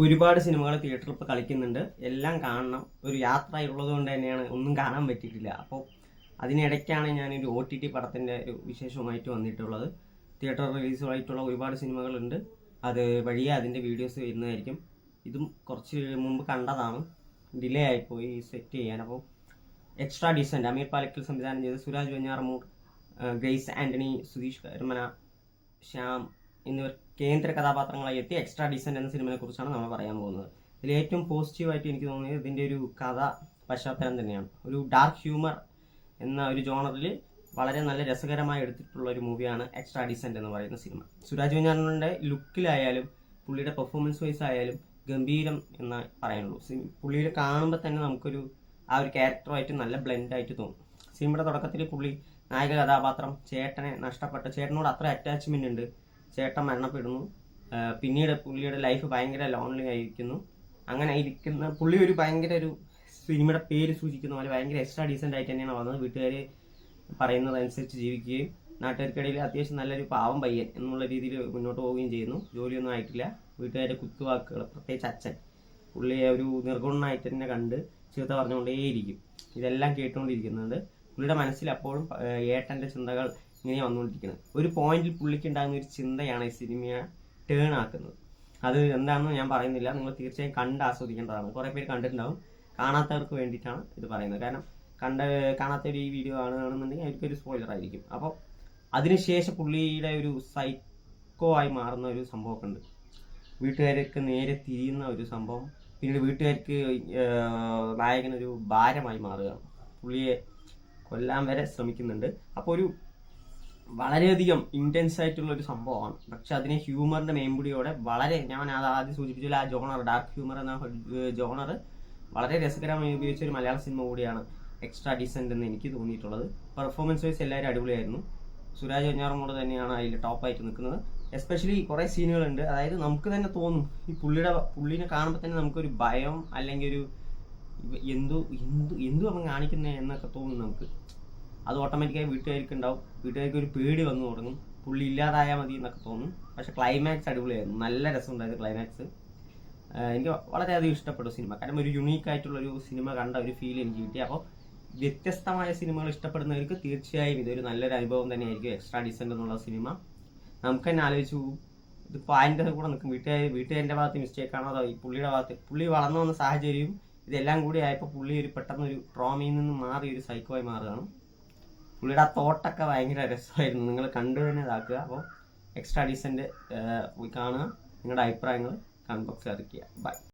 ഒരുപാട് സിനിമകൾ തിയേറ്ററിൽ ഇപ്പോൾ കളിക്കുന്നുണ്ട്. എല്ലാം കാണണം. ഒരു യാത്ര ഉള്ളത് കൊണ്ട് തന്നെയാണ് ഒന്നും കാണാൻ പറ്റിയിട്ടില്ല. അപ്പോൾ അതിനിടയ്ക്കാണ് ഞാനൊരു OTT പടത്തിൻ്റെ ഒരു വിശേഷവുമായിട്ട് വന്നിട്ടുള്ളത്. തിയേറ്റർ റിലീസുമായിട്ടുള്ള ഒരുപാട് സിനിമകളുണ്ട്. അത് വഴിയെ അതിൻ്റെ വീഡിയോസ് വരുന്നതായിരിക്കും. ഇതും കുറച്ച് മുമ്പ് കണ്ടതാണ്, ഡിലേ ആയിപ്പോയി സെറ്റ് ചെയ്യാൻ. അപ്പോൾ എക്സ്ട്രാ ഡീസൻറ്റ്, അമീർ പാലക്കൽ സംവിധാനം ചെയ്ത് സുരാജ് വെഞ്ഞാറമൂട്, ഗ്രേസ് ആൻ്റണി, സുധീഷ് കരമന, ശ്യാം എന്നിവർ കേന്ദ്ര കഥാപാത്രങ്ങളായി എത്തി എക്സ്ട്രാ ഡീസൻറ്റ് എന്ന സിനിമയെ കുറിച്ചാണ് നമ്മൾ പറയാൻ പോകുന്നത്. ഇതിൽ ഏറ്റവും പോസിറ്റീവായിട്ട് എനിക്ക് തോന്നിയത് ഇതിൻ്റെ ഒരു കഥ പശ്ചാത്തലം തന്നെയാണ്. ഒരു ഡാർക്ക് ഹ്യൂമർ എന്ന ഒരു ജോണറിൽ വളരെ നല്ല രസകരമായി എടുത്തിട്ടുള്ള ഒരു മൂവിയാണ് എക്സ്ട്രാ ഡീസൻറ്റ് എന്ന് പറയുന്ന സിനിമ. സുരാജ് വെഞ്ഞാറിൻ്റെ ലുക്കിലായാലും പുള്ളിയുടെ പെർഫോമൻസ് വൈസ് ആയാലും ഗംഭീരം എന്ന് പറയാനുള്ളൂ. പുള്ളിയെ കാണുമ്പോൾ തന്നെ നമുക്കൊരു ആ ഒരു ക്യാരക്ടറുമായിട്ട് നല്ല ബ്ലെൻഡായിട്ട് തോന്നും. സിനിമയുടെ തുടക്കത്തിൽ പുള്ളി നായക കഥാപാത്രം ചേട്ടനെ നഷ്ടപ്പെട്ട, ചേട്ടനോട് അത്ര അറ്റാച്ച്മെൻ്റ് ഉണ്ട്, ചേട്ടൻ മരണപ്പെടുന്നു. പിന്നീട് പുള്ളിയുടെ ലൈഫ് ഭയങ്കര ലോൺലി ആയിരിക്കുന്നു. അങ്ങനെ ഇരിക്കുന്ന പുള്ളി ഒരു ഭയങ്കര ഒരു സിനിമയുടെ പേര് സൂചിക്കുന്ന പോലെ ഭയങ്കര എക്സ്ട്രാ ഡീസൻ്റ് ആയിട്ട് തന്നെയാണ് വന്നത്. വീട്ടുകാർ പറയുന്നതനുസരിച്ച് ജീവിക്കുകയും നാട്ടുകാർക്കിടയിൽ അത്യാവശ്യം നല്ലൊരു പാവം പയ്യൻ എന്നുള്ള രീതിയിൽ മുന്നോട്ട് പോവുകയും ചെയ്യുന്നു. ജോലിയൊന്നും ആയിട്ടില്ല. വീട്ടുകാരുടെ കുത്തുവാക്കുകൾ, പ്രത്യേകിച്ച് അച്ഛൻ പുള്ളിയെ ഒരു നിർഗുണനായിട്ട് തന്നെ കണ്ട് ചീത്ത പറഞ്ഞുകൊണ്ടേയിരിക്കും. ഇതെല്ലാം കേട്ടുകൊണ്ടിരിക്കുന്നുണ്ട്. പുള്ളിയുടെ മനസ്സിൽ അപ്പോഴും ഏട്ടൻ്റെ ചിന്തകൾ ഇങ്ങനെ വന്നുകൊണ്ടിരിക്കുന്നത്. ഒരു പോയിന്റിൽ പുള്ളിക്ക് ഉണ്ടാകുന്ന ഒരു ചിന്തയാണ് ഈ സിനിമയെ ടേൺ ആക്കുന്നത്. അത് എന്താണെന്ന് ഞാൻ പറയുന്നില്ല, നിങ്ങൾ തീർച്ചയായും കണ്ട് ആസ്വദിക്കേണ്ടതാണ്. കുറേ പേര് കണ്ടിട്ടുണ്ടാവും. കാണാത്തവർക്ക് വേണ്ടിയിട്ടാണ് ഇത് പറയുന്നത്. കാരണം കാണാത്തവർ ഈ വീഡിയോ കാണുകയാണെന്നുണ്ടെങ്കിൽ അവർക്കൊരു സ്പോയിലർ ആയിരിക്കും. അപ്പോൾ അതിനുശേഷം പുള്ളിയുടെ ഒരു സൈക്കോ ആയി മാറുന്ന ഒരു സംഭവമൊക്കെ ഉണ്ട്. വീട്ടുകാർക്ക് നേരെ തിരിയുന്ന ഒരു സംഭവം. പിന്നീട് വീട്ടുകാർക്ക് നായകനൊരു ഭാരമായി മാറുകയാണ്. പുള്ളിയെ കൊല്ലാൻ വരെ ശ്രമിക്കുന്നുണ്ട്. അപ്പോൾ ഒരു വളരെയധികം ഇൻറ്റൻസ് ആയിട്ടുള്ള ഒരു സംഭവമാണ്. പക്ഷെ അതിനെ ഹ്യൂമറിൻ്റെ മേമ്പുടിയോടെ വളരെ, ഞാൻ അത് ആദ്യം സൂചിപ്പിച്ചില്ല, ആ ജോണർ ഡാർക്ക് ഹ്യൂമർ എന്ന ജോണർ വളരെ രസകരമായി ഉപയോഗിച്ച ഒരു മലയാള സിനിമ കൂടിയാണ് എക്സ്ട്രാ ഡീസൻറ്റ് എന്ന് എനിക്ക് തോന്നിയിട്ടുള്ളത്. പെർഫോമൻസ് വൈസ് എല്ലാവരും അടിപൊളിയായിരുന്നു. സുരാജ് വെഞ്ഞാറമൂട് തന്നെയാണ് അതിൽ ടോപ്പായിട്ട് നിൽക്കുന്നത്. എസ്പെഷ്യലി കുറേ സീനുകളുണ്ട്. അതായത് നമുക്ക് തന്നെ തോന്നും, ഈ പുള്ളിനെ കാണുമ്പോൾ തന്നെ നമുക്കൊരു ഭയം, അല്ലെങ്കിൽ ഒരു എന്തു അവൻ കാണിക്കുന്നത് എന്നൊക്കെ തോന്നും നമുക്ക്. അത് ഓട്ടോമാറ്റിക്കായി വീട്ടുകാർക്ക് ഉണ്ടാവും. വീട്ടുകാർക്ക് ഒരു പേടി വന്നു തുടങ്ങും. പുള്ളി ഇല്ലാതായാൽ മതി എന്നൊക്കെ തോന്നും. പക്ഷെ ക്ലൈമാക്സ് അടിപൊളിയായിരുന്നു. നല്ല രസമുണ്ടായിരുന്നു ക്ലൈമാക്സ്. എനിക്ക് വളരെയധികം ഇഷ്ടപ്പെട്ടു സിനിമ. കാരണം ഒരു യുണീക്കായിട്ടുള്ളൊരു സിനിമ കണ്ട ഒരു ഫീൽ എനിക്ക് കിട്ടി. അപ്പോൾ വ്യത്യസ്തമായ സിനിമകൾ ഇഷ്ടപ്പെടുന്നവർക്ക് തീർച്ചയായും ഇതൊരു നല്ലൊരു അനുഭവം തന്നെയായിരിക്കും എക്സ്ട്രാ ഡീസൻ്റ് എന്നുള്ള സിനിമ. നമുക്ക് തന്നെ ആലോചിച്ചു പോകും, ഇതിപ്പോൾ അതിൻ്റെ കൂടെ നിൽക്കും. വീട്ടുകാരുടെ ഭാഗത്ത് മിസ്റ്റേക്കാണോ അതോ പുള്ളിയുടെ ഭാഗത്ത്, പുള്ളി വളർന്നു വന്ന സാഹചര്യവും ഇതെല്ലാം കൂടി ആയപ്പോൾ പുള്ളി ഒരു പെട്ടെന്നൊരു ട്രോമയിൽ നിന്ന് മാറി ഒരു സൈക്കോയി മാറുകയാണ്. പുള്ളിയുടെ ആ തോട്ടൊക്കെ ഭയങ്കര രസമായിരുന്നു. നിങ്ങൾ കണ്ടു തന്നെ ഇതാക്കുക. അപ്പോൾ എക്സ്ട്രാ ഡീസൻ്റ് പോയി കാണുക. നിങ്ങളുടെ അഭിപ്രായങ്ങൾ കമൻറ്റ് ബോക്സിൽ അറിയിക്കുക. ബൈ.